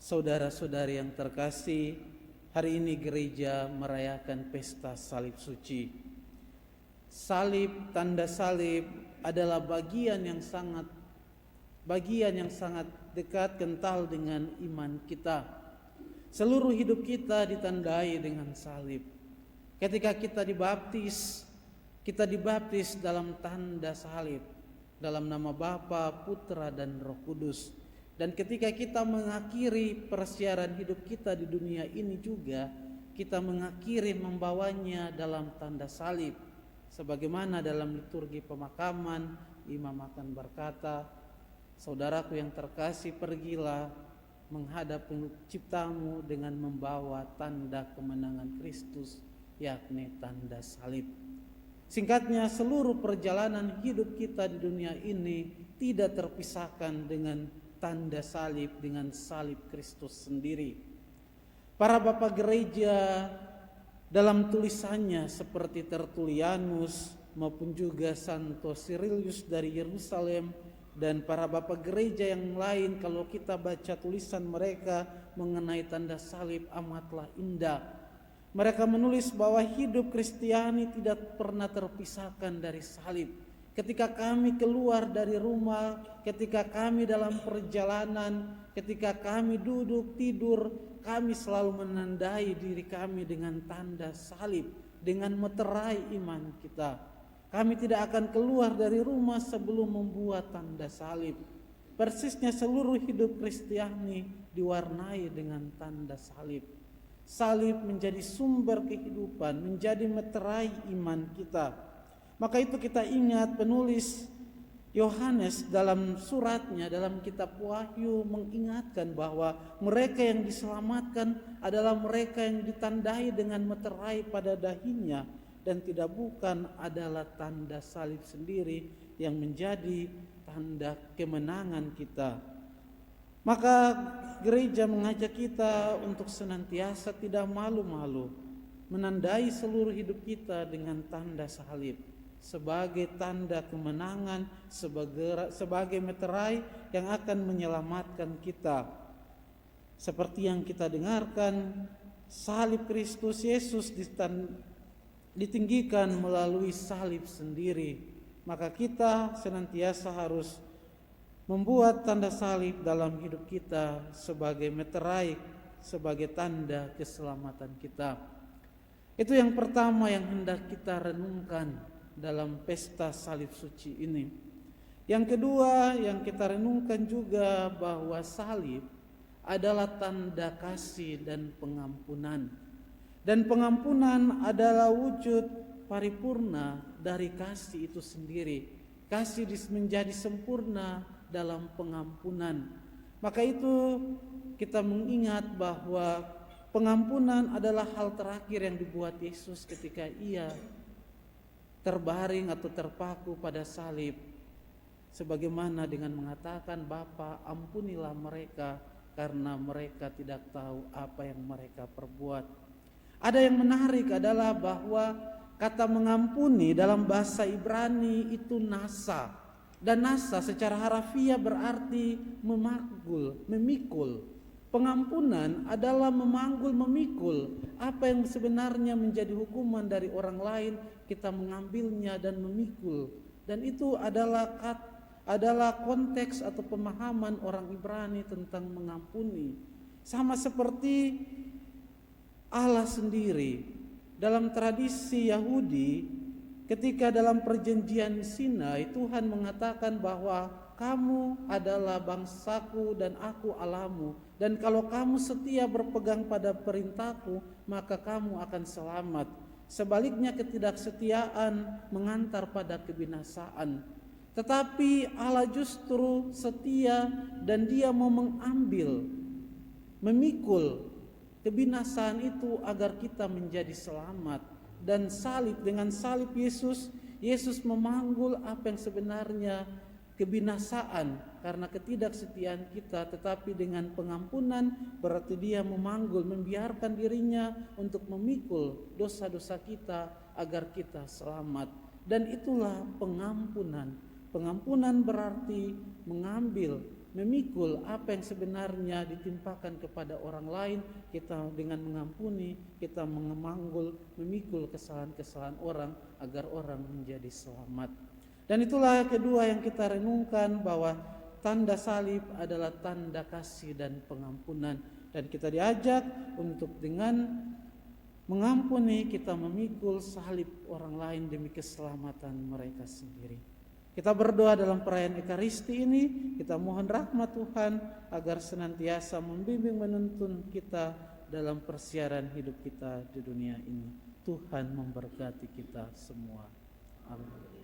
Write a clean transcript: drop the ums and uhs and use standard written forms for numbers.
Saudara-saudari yang terkasih, hari ini gereja merayakan pesta salib suci. Salib, tanda salib adalah bagian yang sangat dekat kental dengan iman kita. Seluruh hidup kita ditandai dengan salib. Ketika kita dibaptis dalam tanda salib, dalam nama Bapa, Putra, dan Roh Kudus. Dan ketika kita mengakhiri persiaran hidup kita di dunia ini juga, kita mengakhiri membawanya dalam tanda salib. Sebagaimana dalam liturgi pemakaman, imam akan berkata, "Saudaraku yang terkasih, pergilah menghadap penciptamu dengan membawa tanda kemenangan Kristus, yakni tanda salib." Singkatnya, seluruh perjalanan hidup kita di dunia ini tidak terpisahkan dengan tanda salib, dengan salib Kristus sendiri. Para bapak gereja dalam tulisannya seperti Tertullianus maupun juga Santo Cyrilius dari Yerusalem dan para bapak gereja yang lain, kalau kita baca tulisan mereka mengenai tanda salib amatlah indah. Mereka menulis bahwa hidup Kristiani tidak pernah terpisahkan dari salib. Ketika kami keluar dari rumah, ketika kami dalam perjalanan, ketika kami duduk, tidur, kami selalu menandai diri kami dengan tanda salib, dengan meterai iman kita. Kami tidak akan keluar dari rumah sebelum membuat tanda salib. Persisnya seluruh hidup Kristiani diwarnai dengan tanda salib. Salib menjadi sumber kehidupan, menjadi meterai iman kita. Maka itu kita ingat penulis Yohanes dalam suratnya, dalam kitab Wahyu mengingatkan bahwa mereka yang diselamatkan adalah mereka yang ditandai dengan meterai pada dahinya, dan tidak bukan adalah tanda salib sendiri yang menjadi tanda kemenangan kita. Maka gereja mengajak kita untuk senantiasa tidak malu-malu menandai seluruh hidup kita dengan tanda salib sebagai tanda kemenangan, sebagai meterai yang akan menyelamatkan kita. Seperti yang kita dengarkan, salib Kristus Yesus ditinggikan melalui salib sendiri. Maka kita senantiasa harus membuat tanda salib dalam hidup kita sebagai meterai, sebagai tanda keselamatan kita. Itu yang pertama yang hendak kita renungkan dalam pesta salib suci ini. Yang kedua yang kita renungkan juga bahwa salib adalah tanda kasih dan pengampunan. Dan pengampunan adalah wujud paripurna dari kasih itu sendiri. Kasih menjadi sempurna dalam pengampunan. Maka itu kita mengingat bahwa pengampunan adalah hal terakhir yang dibuat Yesus ketika ia terbaring atau terpaku pada salib, sebagaimana dengan mengatakan, "Bapa, ampunilah mereka karena mereka tidak tahu apa yang mereka perbuat." Ada yang menarik adalah bahwa kata mengampuni dalam bahasa Ibrani itu nasa, dan nasa secara harafiah berarti memikul. Pengampunan adalah memikul apa yang sebenarnya menjadi hukuman dari orang lain, kita mengambilnya dan memikul. Dan itu adalah konteks atau pemahaman orang Ibrani tentang mengampuni. Sama seperti Allah sendiri dalam tradisi Yahudi, ketika dalam perjanjian Sinai Tuhan mengatakan bahwa kamu adalah bangsaku dan aku Allahmu, dan kalau kamu setia berpegang pada perintahku maka kamu akan selamat. Sebaliknya ketidaksetiaan mengantar pada kebinasaan. Tetapi Allah justru setia dan Dia mau memikul kebinasaan itu agar kita menjadi selamat. Dan dengan salib Yesus memanggul apa yang sebenarnya kebinasaan karena ketidaksetiaan kita, tetapi dengan pengampunan berarti Dia membiarkan dirinya untuk memikul dosa-dosa kita agar kita selamat. Dan itulah pengampunan. Pengampunan berarti mengambil memikul apa yang sebenarnya ditimpakan kepada orang lain. Kita dengan mengampuni, kita memanggul, memikul kesalahan-kesalahan orang agar orang menjadi selamat. Dan itulah kedua yang kita renungkan, bahwa tanda salib adalah tanda kasih dan pengampunan. Dan kita diajak untuk dengan mengampuni kita memikul salib orang lain demi keselamatan mereka sendiri. Kita berdoa dalam perayaan Ekaristi ini, kita mohon rahmat Tuhan agar senantiasa membimbing menuntun kita dalam persiaran hidup kita di dunia ini. Tuhan memberkati kita semua. Amin.